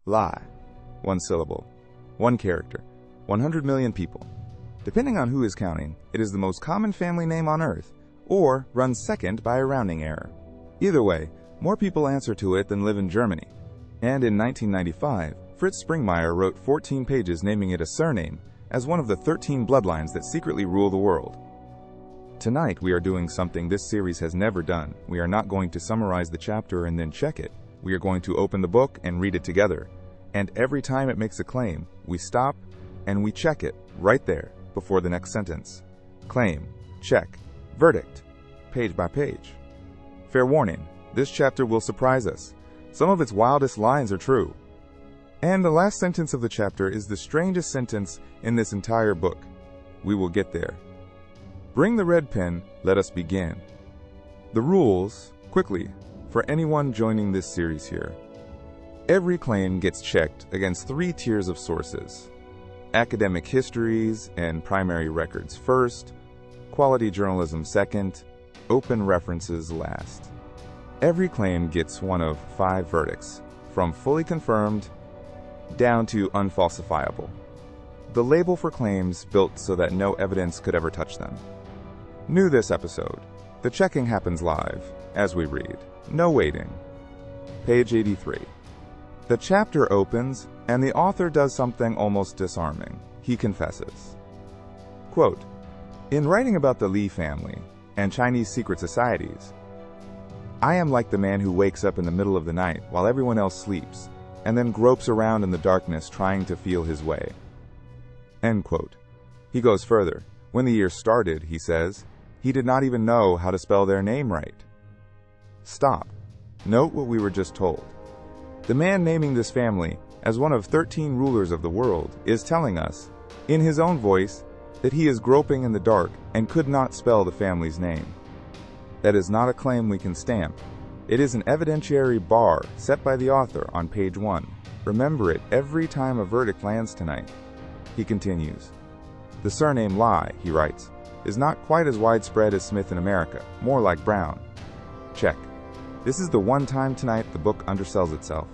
Lie. One syllable. One character. 100 million people. Depending on who is counting, it is the most common family name on Earth, or runs second by a rounding error. Either way, more people answer to it than live in Germany. And in 1995, Fritz Springmeier wrote 14 pages naming it a surname as one of the 13 bloodlines that secretly rule the world. Tonight we are doing something this series has never done. We are not going to summarize the chapter and then check it. We are going to open the book and read it together. And every time it makes a claim, we stop and we check it right there before the next sentence. Claim, check, verdict, page by page. Fair warning, this chapter will surprise us. Some of its wildest lines are true. And the last sentence of the chapter is the strangest sentence in this entire book. We will get there. Bring the red pen, let us begin. The rules, quickly, for anyone joining this series here. Every claim gets checked against 3 tiers of sources. Academic histories and primary records first, quality journalism second, open references last. Every claim gets one of 5 verdicts, from fully confirmed down to unfalsifiable. The label for claims built so that no evidence could ever touch them. New this episode, the checking happens live, as we read. No waiting. Page 83. The chapter opens, and the author does something almost disarming. He confesses. Quote, "In writing about the Li family and Chinese secret societies, I am like the man who wakes up in the middle of the night while everyone else sleeps, and then gropes around in the darkness trying to feel his way." End quote. He goes further. When the year started, he says, he did not even know how to spell their name right. Stop. Note what we were just told. The man naming this family as one of 13 rulers of the world is telling us, in his own voice, that he is groping in the dark and could not spell the family's name. That is not a claim we can stamp. It is an evidentiary bar set by the author on page 1. Remember it every time a verdict lands tonight. He continues. The surname Lai, he writes, is not quite as widespread as Smith in America, more like Brown. Check. This is the one time tonight the book undersells itself.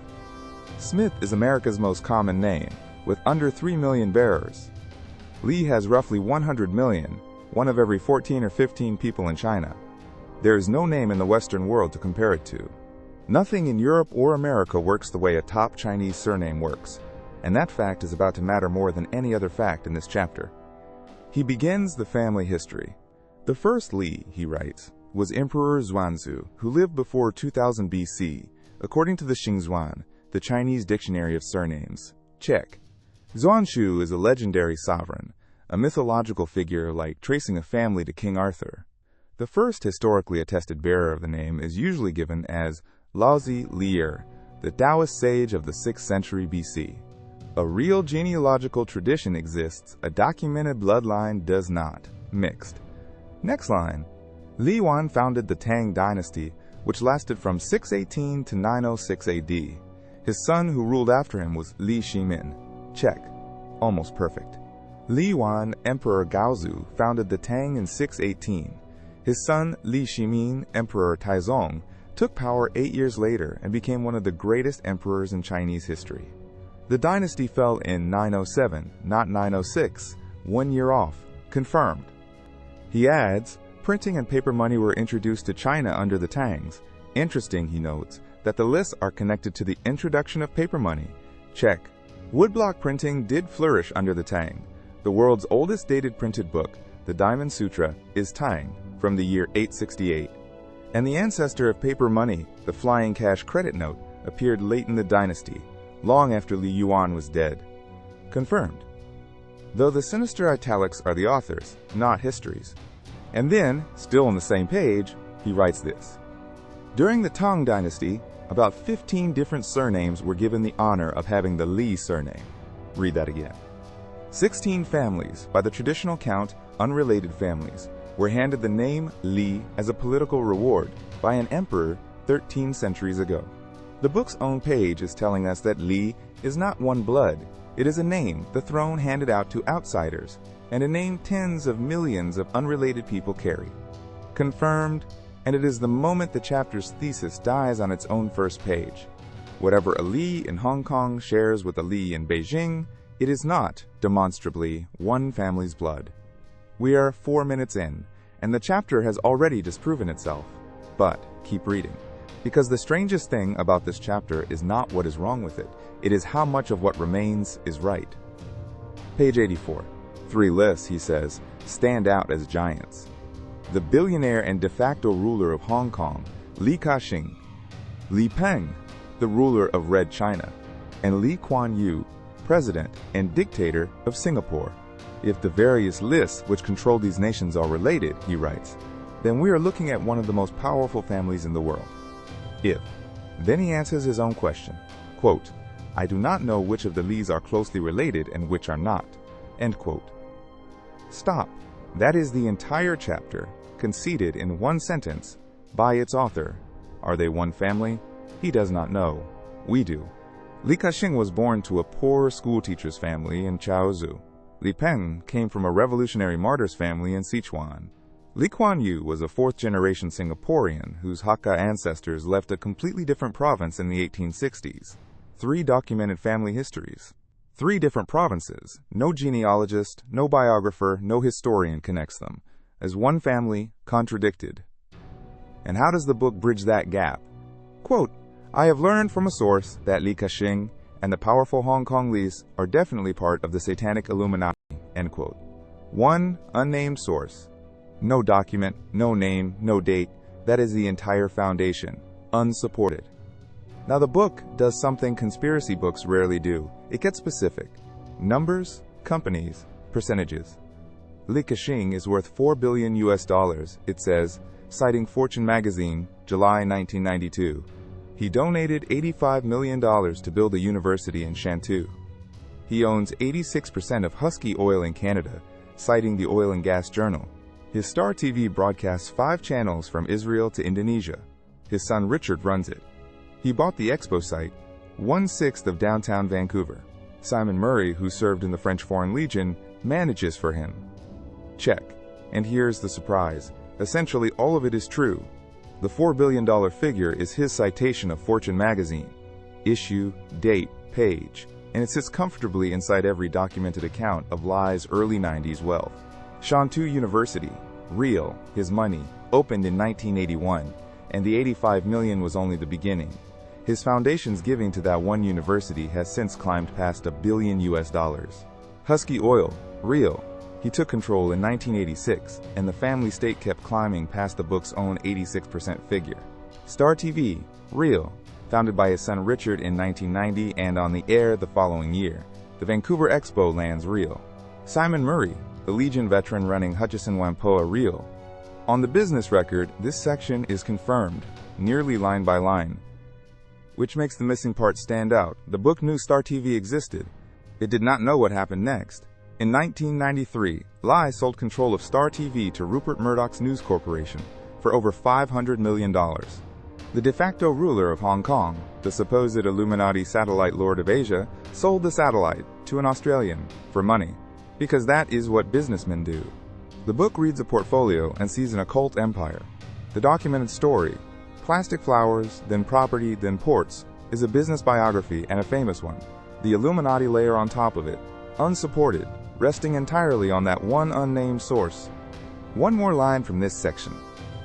Smith is America's most common name, with under 3 million bearers. Li has roughly 100 million, one of every 14 or 15 people in China. There is no name in the Western world to compare it to. Nothing in Europe or America works the way a top Chinese surname works, and that fact is about to matter more than any other fact in this chapter. He begins the family history. The first Li, he writes, was Emperor Xuanzong, who lived before 2000 BC, according to the Xingzhuan, the Chinese dictionary of surnames. Check. Xuanzong is a legendary sovereign, a mythological figure like tracing a family to King Arthur. The first historically attested bearer of the name is usually given as Laozi Lier, the Taoist sage of the 6th century BC. A real genealogical tradition exists, a documented bloodline does not. Mixed. Next line. Li Yuan founded the Tang dynasty, which lasted from 618 to 906 AD. His son who ruled after him was Li Shimin. Check. Almost perfect. Li Yuan, Emperor Gaozu, founded the Tang in 618. His son Li Shimin, Emperor Taizong, took power 8 years later and became one of the greatest emperors in Chinese history. The dynasty fell in 907, not 906, 1 year off. Confirmed. He adds, printing and paper money were introduced to China under the Tangs. Interesting, he notes, that the lists are connected to the introduction of paper money. Check. Woodblock printing did flourish under the Tang. The world's oldest dated printed book, the Diamond Sutra, is Tang, from the year 868. And the ancestor of paper money, the flying cash credit note, appeared late in the dynasty, long after Li Yuan was dead. Confirmed. Though the sinister italics are the authors, not histories. And then, still on the same page, he writes this. During the Tang dynasty, about 15 different surnames were given the honor of having the Li surname. Read that again. 16 families, by the traditional count, unrelated families, were handed the name Li as a political reward by an emperor 13 centuries ago. The book's own page is telling us that Li is not one blood. It is a name the throne handed out to outsiders, and a name tens of millions of unrelated people carry. Confirmed, and it is the moment the chapter's thesis dies on its own first page. Whatever a Li in Hong Kong shares with a Li in Beijing, it is not, demonstrably, one family's blood. We are 4 minutes in, and the chapter has already disproven itself. But keep reading, because the strangest thing about this chapter is not what is wrong with it, it is how much of what remains is right. Page 84. 3 lists, he says, stand out as giants. The billionaire and de facto ruler of Hong Kong, Li Ka-shing, Li Peng, the ruler of Red China, and Lee Kuan Yew, president and dictator of Singapore. If the various lists which control these nations are related, he writes, then we are looking at one of the most powerful families in the world. If. Then he answers his own question. Quote, I do not know which of the Lees are closely related and which are not. End quote. Stop. That is the entire chapter, conceded in one sentence, by its author. Are they one family? He does not know. We do. Li Ka-shing was born to a poor schoolteacher's family in Chaozhou. Li Peng came from a revolutionary martyr's family in Sichuan. Lee Kuan Yew was a fourth-generation Singaporean whose Hakka ancestors left a completely different province in the 1860s. 3 documented family histories. 3 different provinces. No genealogist, no biographer, no historian connects them. As one family, contradicted. And how does the book bridge that gap? Quote, I have learned from a source that Li Ka-shing and the powerful Hong Kong Lees are definitely part of the satanic Illuminati. End quote. 1 unnamed source. No document, no name, no date. That is the entire foundation. Unsupported. Now the book does something conspiracy books rarely do. It gets specific. Numbers, companies, percentages. Li Ka-shing is worth $4 billion US, it says, citing Fortune magazine, July 1992. He donated $85 million to build a university in Shantou. He owns 86% of Husky Oil in Canada, citing the Oil and Gas Journal. His Star TV broadcasts 5 channels from Israel to Indonesia. His son Richard runs it. He bought the expo site, 1/6 of downtown Vancouver. Simon Murray, who served in the French Foreign Legion, manages for him. Check. And here's the surprise. Essentially all of it is true. The $4 billion figure is his citation of Fortune magazine. Issue, date, page. And it sits comfortably inside every documented account of Li's early 90s wealth. Shantou University, real, his money, opened in 1981, and the $85 million was only the beginning. His foundation's giving to that one university has since climbed past $1 billion US. Husky Oil, real. He took control in 1986, and the family stake kept climbing past the book's own 86% figure. Star TV, real. Founded by his son Richard in 1990 and on the air the following year. The Vancouver Expo lands real. Simon Murray, the Legion veteran running Hutchison Whampoa real. On the business record, this section is confirmed, nearly line by line. Which makes the missing part stand out. The book knew Star TV existed. It did not know what happened next. In 1993, Li sold control of Star TV to Rupert Murdoch's News Corporation for over $500 million. The de facto ruler of Hong Kong, the supposed Illuminati satellite lord of Asia, sold the satellite to an Australian for money, because that is what businessmen do. The book reads a portfolio and sees an occult empire. The documented story, plastic flowers, then property, then ports, is a business biography and a famous one. The Illuminati layer on top of it, unsupported, resting entirely on that one unnamed source. One more line from this section.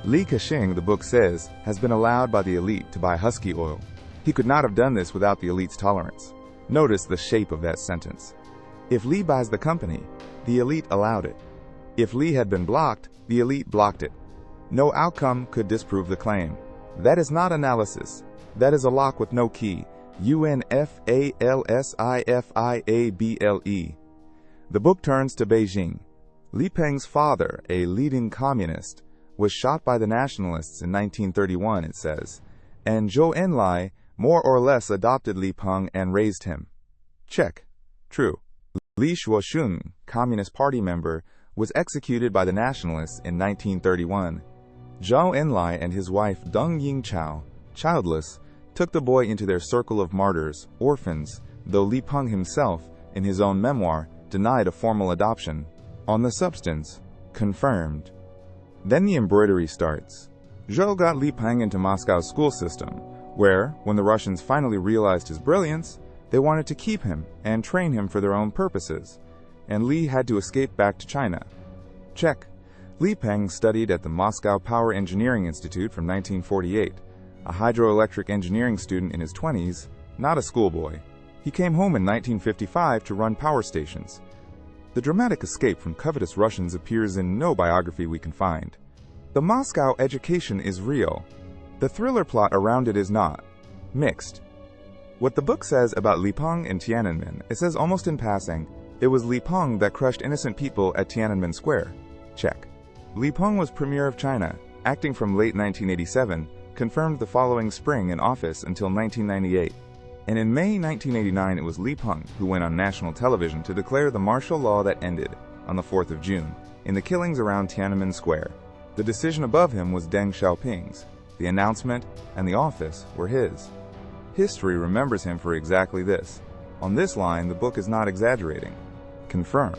Li Ka-shing, the book says, has been allowed by the elite to buy Husky Oil. He could not have done this without the elite's tolerance. Notice the shape of that sentence. If Li buys the company, the elite allowed it. If Li had been blocked, the elite blocked it. No outcome could disprove the claim. That is not analysis. That is a lock with no key. UNFALSIFIABLE. The book turns to Beijing. Li Peng's father, a leading communist, was shot by the nationalists in 1931, it says, and Zhou Enlai more or less adopted Li Peng and raised him. Check. True. Li Shuoshun, Communist Party member, was executed by the nationalists in 1931. Zhou Enlai and his wife Deng Yingchao, childless, took the boy into their circle of martyrs, orphans, though Li Peng himself, in his own memoir, denied a formal adoption. On the substance, confirmed. Then the embroidery starts. Zhou got Li Peng into Moscow's school system, where, when the Russians finally realized his brilliance, they wanted to keep him and train him for their own purposes, and Li had to escape back to China. Check. Peng studied at the Moscow Power Engineering Institute from 1948, a hydroelectric engineering student in his 20s, not a schoolboy. He came home in 1955 to run power stations. The dramatic escape from covetous Russians appears in no biography we can find. The Moscow education is real. The thriller plot around it is not. Mixed. What the book says about Peng and Tiananmen, it says almost in passing, it was Peng that crushed innocent people at Tiananmen Square. Check. Peng was premier of China, acting from late 1987, confirmed the following spring in office until 1998. And in May 1989 it was Peng who went on national television to declare the martial law that ended, on the 4th of June, in the killings around Tiananmen Square. The decision above him was Deng Xiaoping's. The announcement and the office were his. History remembers him for exactly this. On this line, the book is not exaggerating. Confirmed.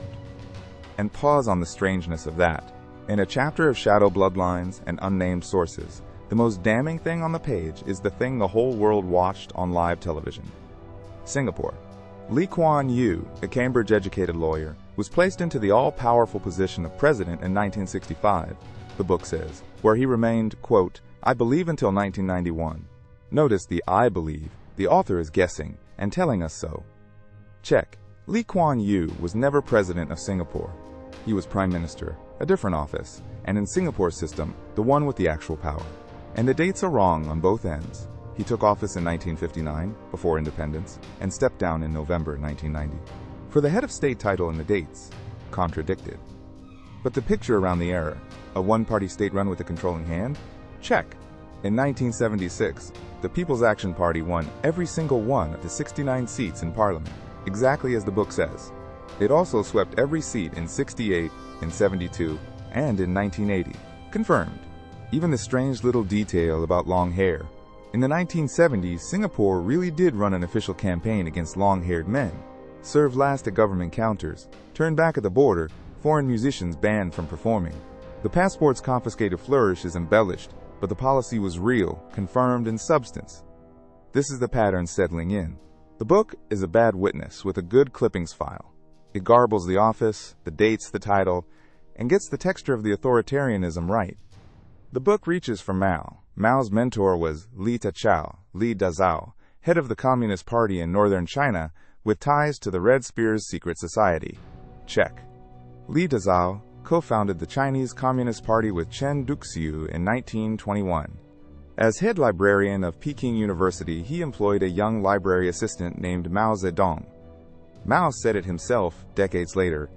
And pause on the strangeness of that. In a chapter of shadow bloodlines and unnamed sources, the most damning thing on the page is the thing the whole world watched on live television. Singapore. Lee Kuan Yew, a Cambridge-educated lawyer, was placed into the all-powerful position of president in 1965, the book says, where he remained, quote, I believe until 1991. Notice the I believe. The author is guessing and telling us so. Check. Lee Kuan Yew was never president of Singapore. He was prime minister, a different office, and in Singapore's system, the one with the actual power. And the dates are wrong on both ends. He took office in 1959, before independence, and stepped down in November 1990. For the head of state title and the dates, contradicted. But the picture around the error, a one-party state run with a controlling hand? Check. In 1976, the People's Action Party won every single one of the 69 seats in Parliament, exactly as the book says. It also swept every seat in 68, in 72, and in 1980. Confirmed. Even the strange little detail about long hair. In the 1970s, Singapore really did run an official campaign against long-haired men, served last at government counters, turned back at the border, foreign musicians banned from performing. The passports confiscated flourish is embellished, but the policy was real, confirmed in substance. This is the pattern settling in. The book is a bad witness with a good clippings file. It garbles the office, the dates, the title, and gets the texture of the authoritarianism right. The book reaches for Mao. Mao's mentor was Li Tachao, Li Dazhao, head of the Communist Party in northern China, with ties to the Red Spear's secret society. Check. Li Dazhao co-founded the Chinese Communist Party with Chen Duxiu in 1921. As head librarian of Peking University, he employed a young library assistant named Mao Zedong. Mao said it himself, decades later.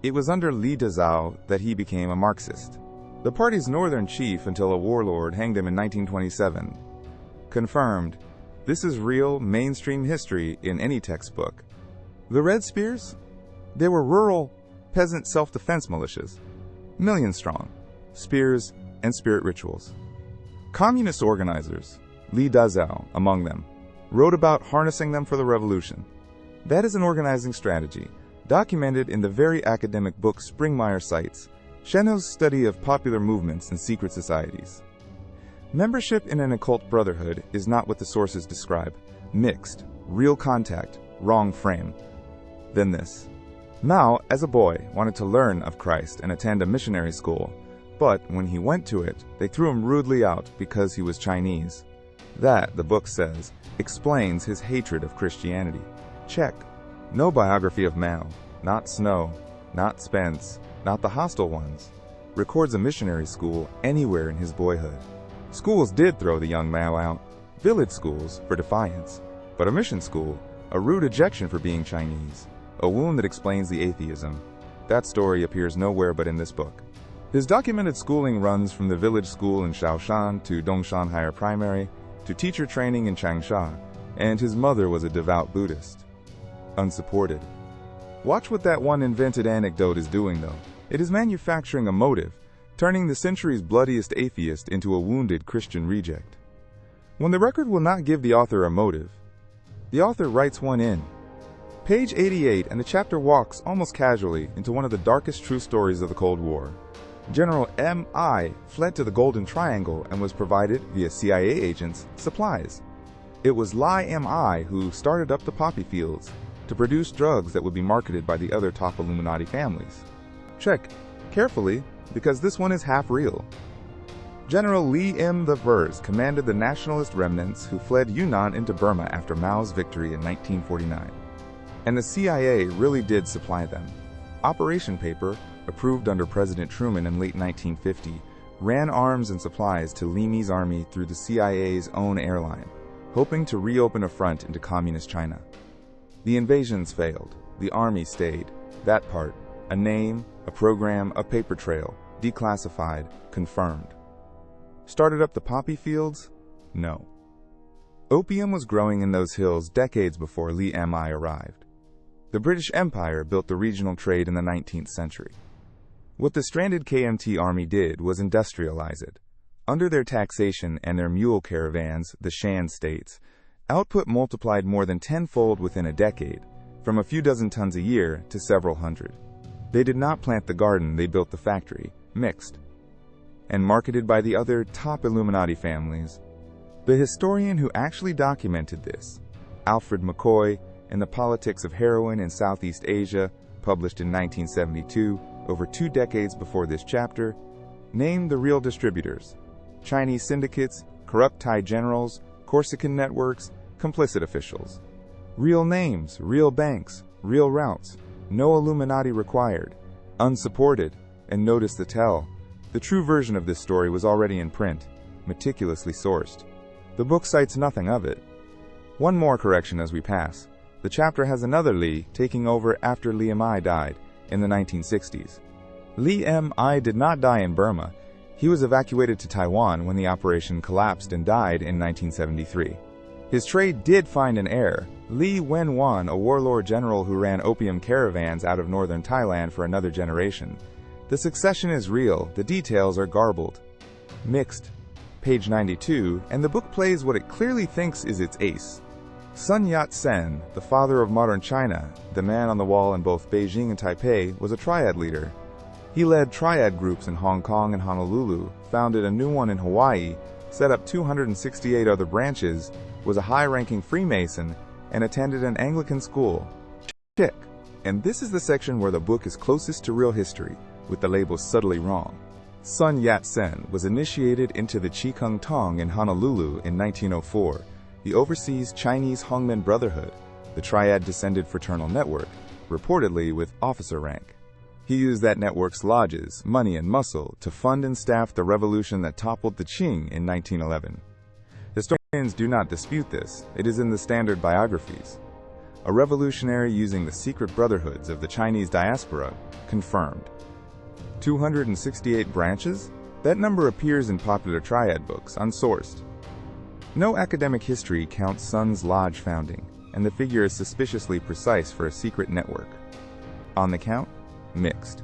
It was under Li Dazhao that he became a Marxist. The party's northern chief until a warlord hanged him in 1927. Confirmed. This is real, mainstream history in any textbook. The Red Spears? They were rural, peasant self-defense militias. Million strong. Spears and spirit rituals. Communist organizers, Li Dazhao among them, wrote about harnessing them for the revolution. That is an organizing strategy, documented in the very academic book Springmeier cites, Sheno's study of popular movements and secret societies. Membership in an occult brotherhood is not what the sources describe. Mixed, real contact, wrong frame. Then this. Mao, as a boy, wanted to learn of Christ and attend a missionary school, but when he went to it, they threw him rudely out because he was Chinese. That, the book says, explains his hatred of Christianity. Check. No biography of Mao, not Snow, not Spence, not the hostile ones, records a missionary school anywhere in his boyhood. Schools did throw the young Mao out, village schools for defiance, but a mission school, a rude ejection for being Chinese, a wound that explains the atheism. That story appears nowhere but in this book. His documented schooling runs from the village school in Shaoshan to Dongshan Higher Primary to teacher training in Changsha, and his mother was a devout Buddhist. Unsupported. Watch what that one invented anecdote is doing, though. It is manufacturing a motive, turning the century's bloodiest atheist into a wounded Christian reject. When the record will not give the author a motive, the author writes one in. Page 88, and the chapter walks almost casually into one of the darkest true stories of the Cold War. General M.I. fled to the Golden Triangle and was provided, via CIA agents, supplies. It was Lai M.I. who started up the poppy fields to produce drugs that would be marketed by the other top Illuminati families. Check carefully, because this one is half real. General Li M. the Vers commanded the nationalist remnants who fled Yunnan into Burma after Mao's victory in 1949. And the CIA really did supply them. Operation Paper, approved under President Truman in late 1950, ran arms and supplies to Li Me's army through the CIA's own airline, hoping to reopen a front into communist China. The invasions failed. The army stayed. That part, a name, a program, a paper trail, declassified, confirmed. Started up the poppy fields? No. Opium was growing in those hills decades before Li Mi arrived. The British Empire built the regional trade in the 19th century. What the stranded KMT army did was industrialize it. Under their taxation and their mule caravans, the Shan states, output multiplied more than tenfold within a decade, from a few dozen tons a year to several hundred. They did not plant the garden, they built the factory, mixed, and marketed by the other top Illuminati families. The historian who actually documented this, Alfred McCoy, in The Politics of Heroin in Southeast Asia, published in 1972, over 2 decades before this chapter, named the real distributors: Chinese syndicates, corrupt Thai generals, Corsican networks, complicit officials. Real names, real banks, real routes, no Illuminati required, unsupported, and notice the tell. The true version of this story was already in print, meticulously sourced. The book cites nothing of it. One more correction as we pass. The chapter has another Li taking over after Li Mi died in the 1960s. Li Mi did not die in Burma. He was evacuated to Taiwan when the operation collapsed and died in 1973. His trade did find an heir, Li Wenwan, a warlord general who ran opium caravans out of northern Thailand for another generation. The succession is real, the details are garbled. Mixed. Page 92, and the book plays what it clearly thinks is its ace. Sun Yat-sen, the father of modern China, the man on the wall in both Beijing and Taipei, was a triad leader. He led triad groups in Hong Kong and Honolulu, founded a new one in Hawaii, set up 268 other branches, was a high-ranking Freemason, and attended an Anglican school. Check. And this is the section where the book is closest to real history, with the label subtly wrong. Sun Yat-sen was initiated into the Qigong Tong in Honolulu in 1904, the overseas Chinese Hongmen Brotherhood, the triad-descended fraternal network, reportedly with officer rank. He used that network's lodges, money, and muscle to fund and staff the revolution that toppled the Qing in 1911. Historians do not dispute this. It is in the standard biographies. A revolutionary using the secret brotherhoods of the Chinese diaspora, confirmed. 268 branches? That number appears in popular triad books, unsourced. No academic history counts Sun's lodge founding, and the figure is suspiciously precise for a secret network. On the count? Mixed.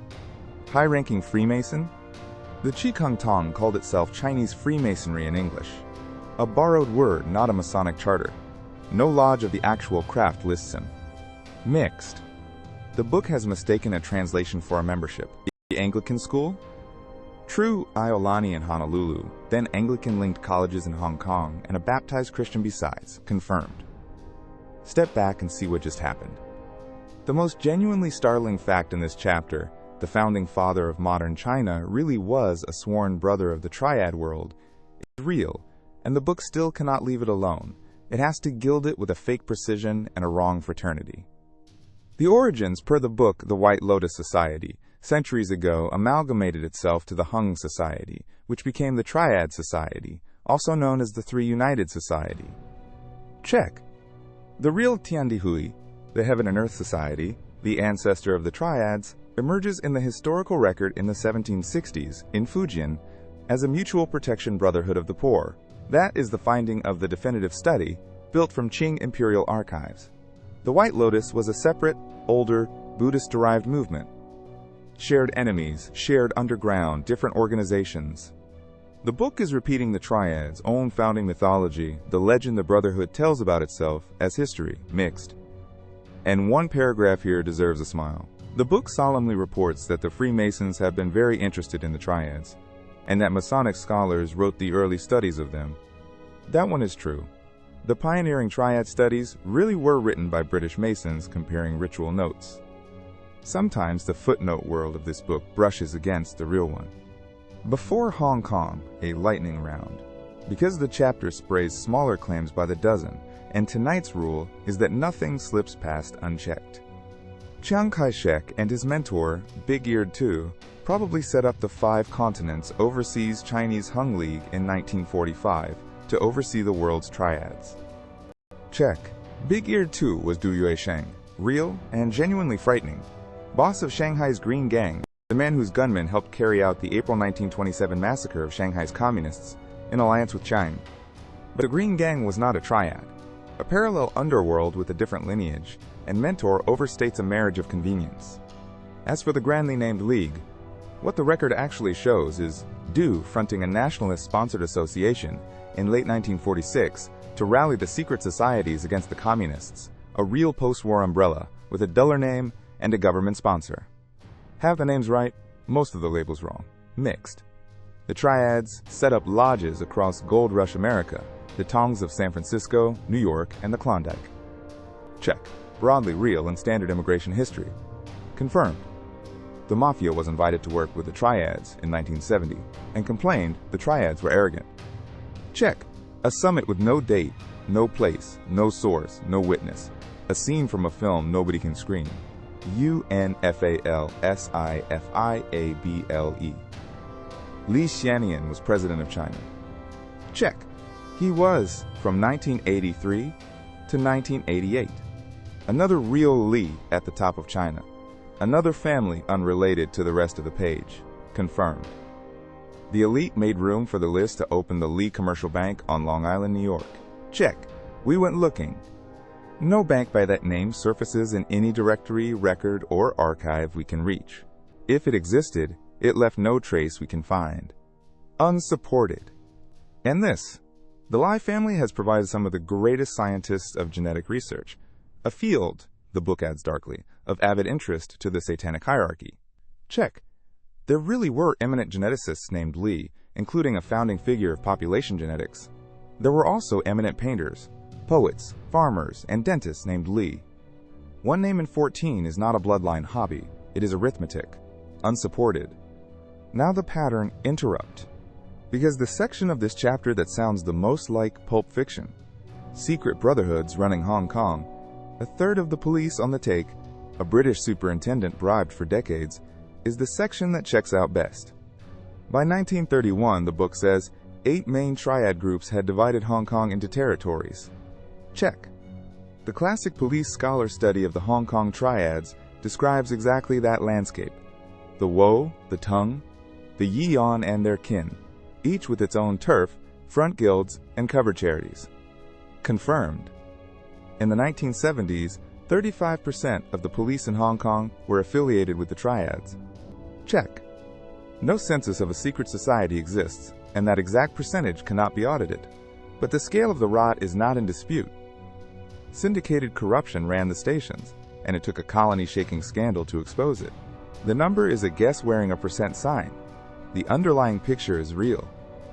High-ranking Freemason? The Qigong Tong called itself Chinese Freemasonry in English. A borrowed word, not a Masonic charter. No lodge of the actual craft lists him. Mixed. The book has mistaken a translation for a membership. The Anglican school? True Iolani in Honolulu, then Anglican-linked colleges in Hong Kong, and a baptized Christian besides, confirmed. Step back and see what just happened. The most genuinely startling fact in this chapter, the founding father of modern China really was a sworn brother of the triad world, is real, and the book still cannot leave it alone. It has to gild it with a fake precision and a wrong fraternity. The origins, per the book The White Lotus Society, centuries ago amalgamated itself to the Hung Society, which became the Triad Society, also known as the Three United Society. Check. The real Tiandihui, the Heaven and Earth Society, the ancestor of the Triads, emerges in the historical record in the 1760s, in Fujian, as a mutual protection brotherhood of the poor. That is the finding of the definitive study, built from Qing imperial archives. The White Lotus was a separate, older, Buddhist-derived movement. Shared enemies, shared underground, different organizations. The book is repeating the Triads' own founding mythology, the legend the Brotherhood tells about itself, as history, mixed. And one paragraph here deserves a smile. The book solemnly reports that the Freemasons have been very interested in the Triads, and that Masonic scholars wrote the early studies of them. That one is true. The pioneering Triad studies really were written by British Masons comparing ritual notes. Sometimes the footnote world of this book brushes against the real one. Before Hong Kong, a lightning round, because the chapter sprays smaller claims by the dozen, and tonight's rule is that nothing slips past unchecked. Chiang Kai-shek and his mentor, Big-Eared II, probably set up the 5 continents overseas Chinese Hung League in 1945 to oversee the world's triads. Check. Big-Eared II was Du Yuesheng, real and genuinely frightening. Boss of Shanghai's Green Gang, the man whose gunmen helped carry out the April 1927 massacre of Shanghai's communists in alliance with Chiang. But the Green Gang was not a triad, a parallel underworld with a different lineage, and mentor overstates a marriage of convenience. As for the grandly named League, what the record actually shows is Du fronting a nationalist-sponsored association in late 1946 to rally the secret societies against the communists, a real post-war umbrella with a duller name and a government sponsor. Have the names right, most of the labels wrong. Mixed. The Triads set up lodges across Gold Rush America, the Tongs of San Francisco, New York, and the Klondike. Check. Broadly real and standard immigration history. Confirmed. The Mafia was invited to work with the Triads in 1970 and complained the Triads were arrogant. Check. A summit with no date, no place, no source, no witness. A scene from a film nobody can screen. UNFALSIFIABLE. Li Xianian was president of China. Check. He was from 1983 to 1988. Another real Li at the top of China. Another family unrelated to the rest of the page. Confirmed. The elite made room for the list to open the Li Commercial Bank on Long Island, New York. Check. We went looking. No bank by that name surfaces in any directory, record, or archive we can reach. If it existed, it left no trace we can find. Unsupported. And this. The Li family has provided some of the greatest scientists of genetic research, a field, the book adds darkly, of avid interest to the satanic hierarchy. Check. There really were eminent geneticists named Li, including a founding figure of population genetics. There were also eminent painters, poets, farmers, and dentists named Li. One name in 14 is not a bloodline hobby, it is arithmetic. Unsupported. Now the pattern interrupt. Because the section of this chapter that sounds the most like Pulp Fiction, secret brotherhoods running Hong Kong, a third of the police on the take, a British superintendent bribed for decades, is the section that checks out best. By 1931, the book says, 8 main triad groups had divided Hong Kong into territories. Check. The classic police scholar study of the Hong Kong triads describes exactly that landscape. The Wo, the Tung, the Yi'an and their kin, each with its own turf, front guilds, and cover charities. Confirmed. In the 1970s, 35% of the police in Hong Kong were affiliated with the Triads. Check. No census of a secret society exists, and that exact percentage cannot be audited. But the scale of the rot is not in dispute. Syndicated corruption ran the stations, and it took a colony-shaking scandal to expose it. The number is a guess wearing a % sign. The underlying picture is real.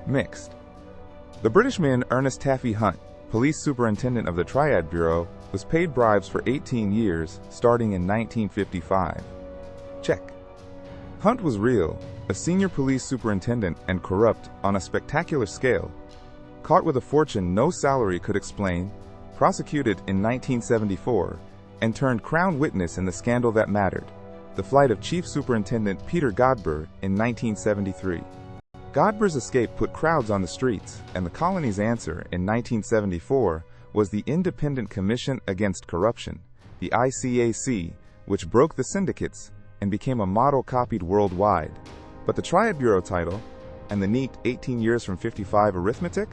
Mixed. The Britishman Ernest Taffy Hunt, police superintendent of the Triad Bureau, was paid bribes for 18 years, starting in 1955. Check. Hunt was real, a senior police superintendent and corrupt on a spectacular scale. Caught with a fortune no salary could explain, prosecuted in 1974, and turned crown witness in the scandal that mattered, the flight of Chief Superintendent Peter Godber in 1973. Godber's escape put crowds on the streets, and the colony's answer in 1974 was the Independent Commission Against Corruption, the ICAC, which broke the syndicates and became a model copied worldwide. But the Triad Bureau title, and the neat 18 years from 55 arithmetic,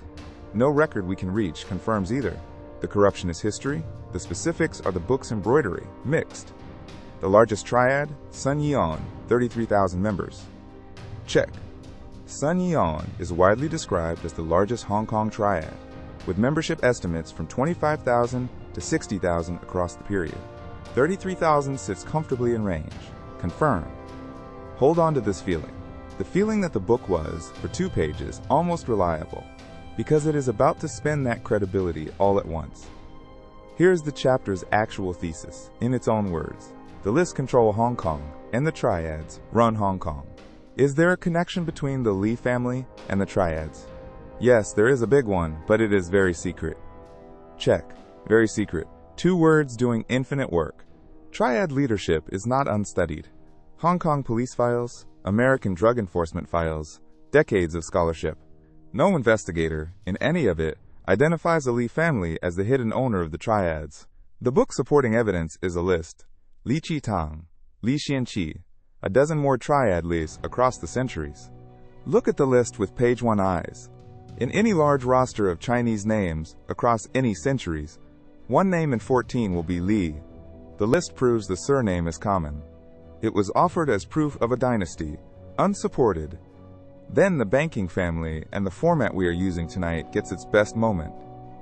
no record we can reach confirms either. The corruption is history, the specifics are the book's embroidery, mixed. The largest triad, Sun Yi'an, 33,000 members. Check. Sun Yi'an is widely described as the largest Hong Kong triad, with membership estimates from 25,000 to 60,000 across the period. 33,000 sits comfortably in range. confirmed. Hold on to this feeling. The feeling that the book was, for 2 pages, almost reliable, because it is about to spend that credibility all at once. Here's the chapter's actual thesis, in its own words. The lists control Hong Kong, and the Triads run Hong Kong. Is there a connection between the Li family and the Triads? Yes, there is a big one, but it is very secret. Check. Very secret. 2 words doing infinite work. Triad leadership is not unstudied. Hong Kong police files, American drug enforcement files, decades of scholarship. No investigator, in any of it, identifies the Li family as the hidden owner of the Triads. The book's supporting evidence is a list. Li Qi-tang, Li Xianqi, a dozen more Triad Lis across the centuries. Look at the list with page 1 eyes. In any large roster of Chinese names across any centuries, 1 name in 14 will be Li. The list proves the surname is common. It was offered as proof of a dynasty, unsupported. Then the banking family and the format we are using tonight gets its best moment.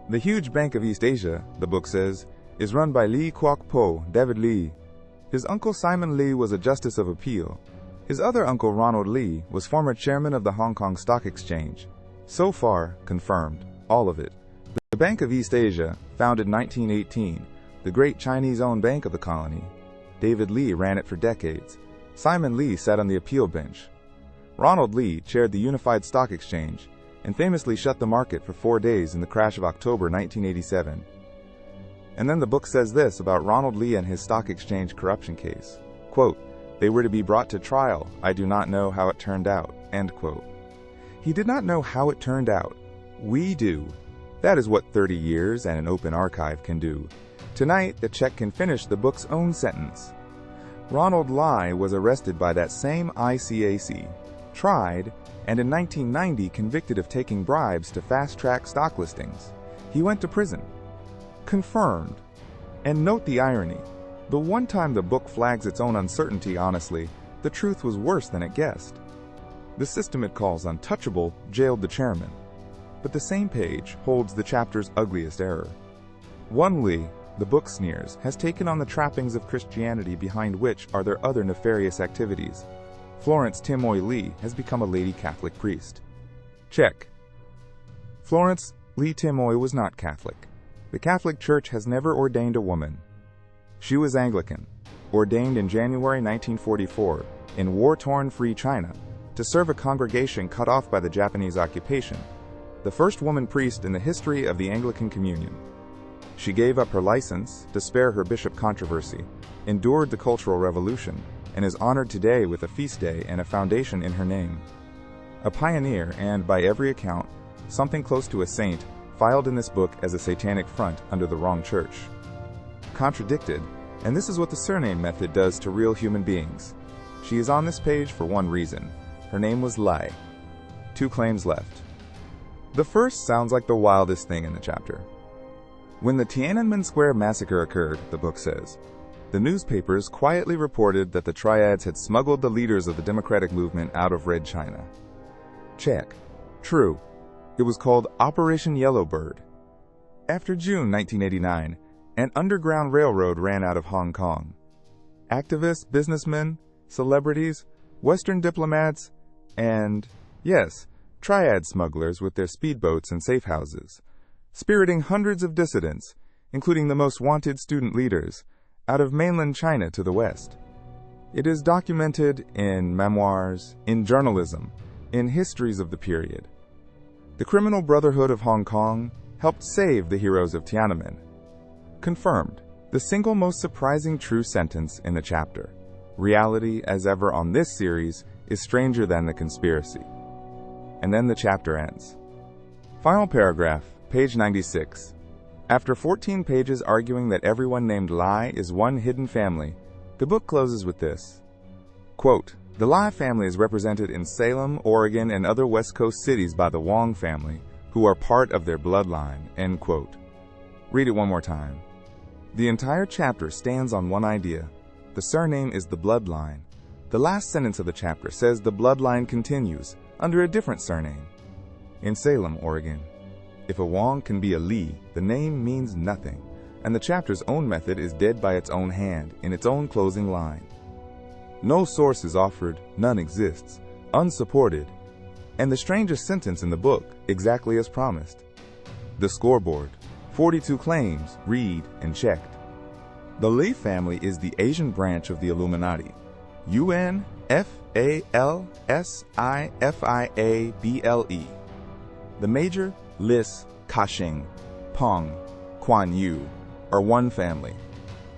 The huge Bank of East Asia, the book says, is run by Li Kwok Po, David Li. His uncle Simon Li was a justice of appeal. His other uncle Ronald Li was former chairman of the Hong Kong Stock Exchange. So far, confirmed, all of it. The Bank of East Asia, founded 1918, the great Chinese-owned bank of the colony. David Li ran it for decades. Simon Li sat on the appeal bench. Ronald Li chaired the Unified Stock Exchange and famously shut the market for 4 days in the crash of October 1987. And then the book says this about Ronald Li and his stock exchange corruption case. Quote, "They were to be brought to trial. I do not know how it turned out." End quote. He did not know how it turned out. We do. That is what 30 years and an open archive can do. Tonight, the check can finish the book's own sentence. Ronald Li was arrested by that same ICAC, tried, and in 1990 convicted of taking bribes to fast-track stock listings. He went to prison. Confirmed. And note the irony. The one time the book flags its own uncertainty honestly, the truth was worse than it guessed. The system it calls untouchable jailed the chairman. But the same page holds the chapter's ugliest error. One Li, the book sneers, has taken on the trappings of Christianity behind which are their other nefarious activities. Florence Timoy Li has become a lady Catholic priest. Check. Florence Li Timoy was not Catholic. The Catholic Church has never ordained a woman. She was Anglican, ordained in January 1944 in war-torn Free China to serve a congregation cut off by the Japanese occupation, the first woman priest in the history of the Anglican Communion. She gave up her license to spare her bishop controversy, endured the Cultural Revolution, and is honored today with a feast day and a foundation in her name. A pioneer and, by every account, something close to a saint, filed in this book as a satanic front under the wrong church. Contradicted, and this is what the surname method does to real human beings. She is on this page for one reason. Her name was Lai. 2 claims left. The first sounds like the wildest thing in the chapter. When the Tiananmen Square massacre occurred, the book says, the newspapers quietly reported that the Triads had smuggled the leaders of the democratic movement out of Red China. Check. True. It was called Operation Yellowbird. After June 1989, an underground railroad ran out of Hong Kong. Activists, businessmen, celebrities, Western diplomats, and, yes, Triad smugglers with their speedboats and safe houses, spiriting hundreds of dissidents, including the most wanted student leaders, out of mainland China to the west. It is documented in memoirs, in journalism, in histories of the period. The Criminal Brotherhood of Hong Kong helped save the heroes of Tiananmen. Confirmed. The single most surprising true sentence in the chapter. Reality, as ever on this series, is stranger than the conspiracy. And then the chapter ends. Final paragraph, page 96. After 14 pages arguing that everyone named Lai is one hidden family, the book closes with this. Quote, the Lai family is represented in Salem, Oregon, and other West Coast cities by the Wong family, who are part of their bloodline, end quote. Read it one more time. The entire chapter stands on one idea. The surname is the bloodline. The last sentence of the chapter says the bloodline continues under a different surname. In Salem, Oregon. If a Wong can be a Li, the name means nothing, and the chapter's own method is dead by its own hand, in its own closing line. No source is offered, none exists, unsupported, and the strangest sentence in the book, exactly as promised. The scoreboard, 42 claims, read and checked. The Li family is the Asian branch of the Illuminati. UNFALSIFIABLE. The major, Lis, Ka-shing, Peng, Kuan Yu, are one family.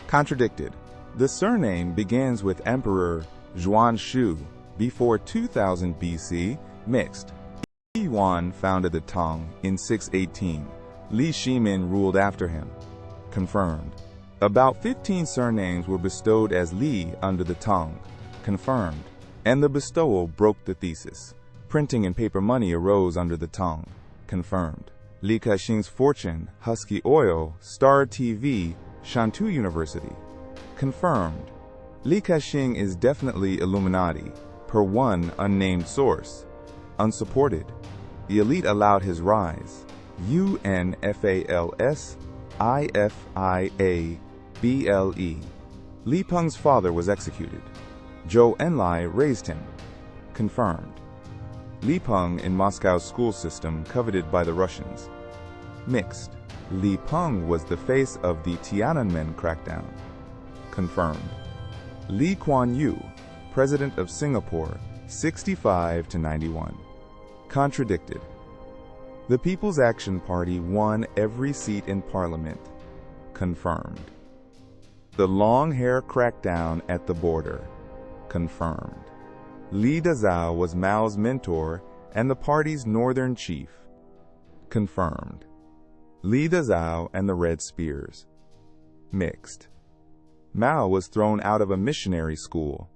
Contradicted. The surname begins with Emperor Zhuan Shu before 2000 BC, mixed. Li Yuan founded the Tang in 618. Li Shimin ruled after him. Confirmed. About 15 surnames were bestowed as Li under the Tang. Confirmed. And the bestowal broke the thesis. Printing and paper money arose under the Tang. Confirmed. Li Ka-shing's fortune, Husky Oil, Star TV, Shantou University. Confirmed. Li Ka-shing is definitely Illuminati, per one unnamed source. Unsupported. The elite allowed his rise. UNFALSIFIABLE. Li Peng's father was executed. Zhou Enlai raised him. Confirmed. Li Peng in Moscow's school system coveted by the Russians. Mixed. Li Peng was the face of the Tiananmen crackdown. Confirmed. Lee Kuan Yew, President of Singapore, 65 to 91. Contradicted. The People's Action Party won every seat in Parliament. Confirmed. The long hair crackdown at the border. Confirmed. Li Dazhao was Mao's mentor and the party's northern chief. Confirmed. Li Dazhao and the Red Spears. Mixed. Mao was thrown out of a missionary school.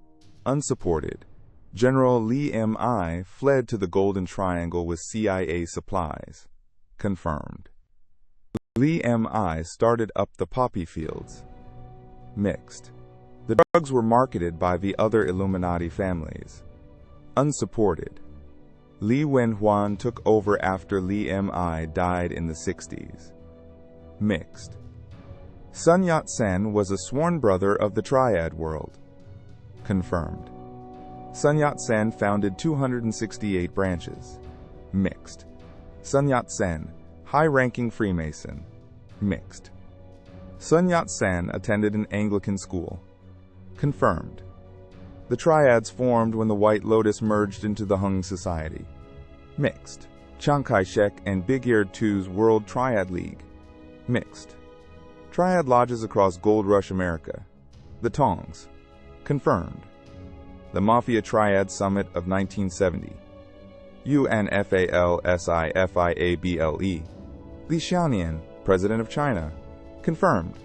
Unsupported. General Li Mi fled to the Golden Triangle with CIA supplies. Confirmed. Li Mi started up the poppy fields. Mixed. The drugs were marketed by the other Illuminati families. Unsupported. Li Wenhuan took over after Li Mi died in the 60s. Mixed. Sun Yat-sen was a sworn brother of the Triad world. Confirmed. Sun Yat-sen founded 268 branches. Mixed. Sun Yat-sen, high-ranking Freemason. Mixed. Sun Yat-sen attended an Anglican school. Confirmed. The Triads formed when the White Lotus merged into the Hung Society. Mixed. Chiang Kai-shek and Big-Eared Two's World Triad League. Mixed. Triad lodges across Gold Rush America. The Tongs. Confirmed. The Mafia Triad Summit of 1970. UNFALSIFIABLE. Li Xiaonian, President of China. Confirmed.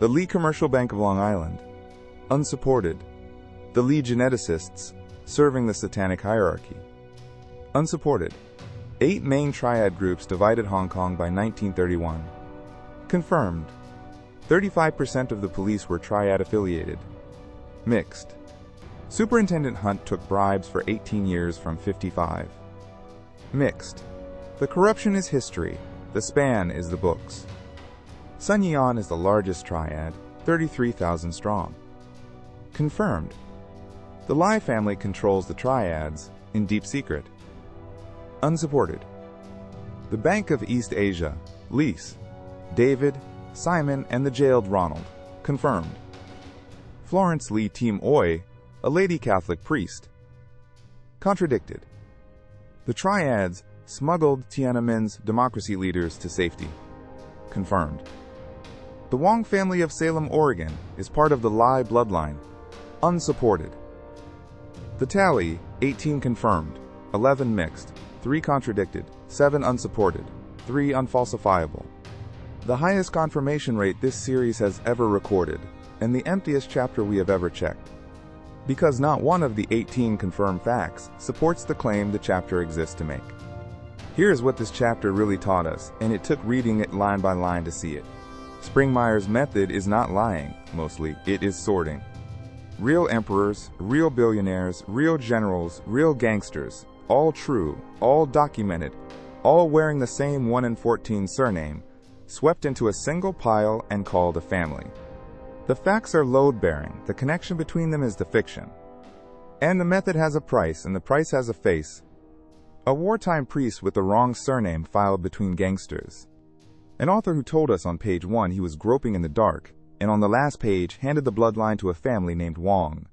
The Li Commercial Bank of Long Island. Unsupported. The Li Geneticists, serving the satanic hierarchy. Unsupported. 8 main triad groups divided Hong Kong by 1931. Confirmed. 35% of the police were triad affiliated. Mixed. Superintendent Hunt took bribes for 18 years from 55. Mixed. The corruption is history. The span is the books. Sun Yian is the largest triad, 33,000 strong. Confirmed. The Lai family controls the triads in deep secret. Unsupported. The Bank of East Asia, Lise, David, Simon, and the jailed Ronald. Confirmed. Florence Lee Team Oi, a lady Catholic priest. Contradicted. The Triads smuggled Tiananmen's democracy leaders to safety. Confirmed. The Wong family of Salem, Oregon, is part of the Lai bloodline. Unsupported. The tally, 18 confirmed, 11 mixed, 3 contradicted, 7 unsupported, 3 unfalsifiable. The highest confirmation rate this series has ever recorded, and the emptiest chapter we have ever checked. Because not one of the 18 confirmed facts supports the claim the chapter exists to make. Here is what this chapter really taught us, and it took reading it line by line to see it. Springmeier's method is not lying, mostly, it is sorting. Real emperors, real billionaires, real generals, real gangsters, all true, all documented, all wearing the same 1 in 14 surname, swept into a single pile and called a family. The facts are load-bearing, the connection between them is the fiction. And the method has a price, and the price has a face. A wartime priest with the wrong surname filed between gangsters. An author who told us on page 1 he was groping in the dark, and on the last page handed the bloodline to a family named Wong.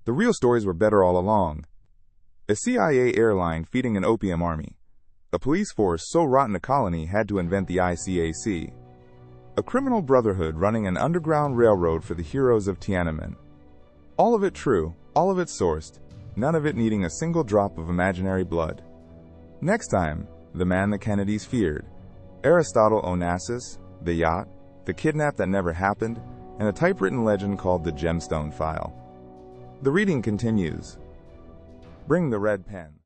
The real stories were better all along. A CIA airline feeding an opium army. A police force so rotten a colony had to invent the ICAC. A criminal brotherhood running an underground railroad for the heroes of Tiananmen. All of it true, all of it sourced, none of it needing a single drop of imaginary blood. Next time, the man the Kennedys feared. Aristotle Onassis, the yacht, the kidnap that never happened, and a typewritten legend called the Gemstone File. The reading continues. Bring the red pen.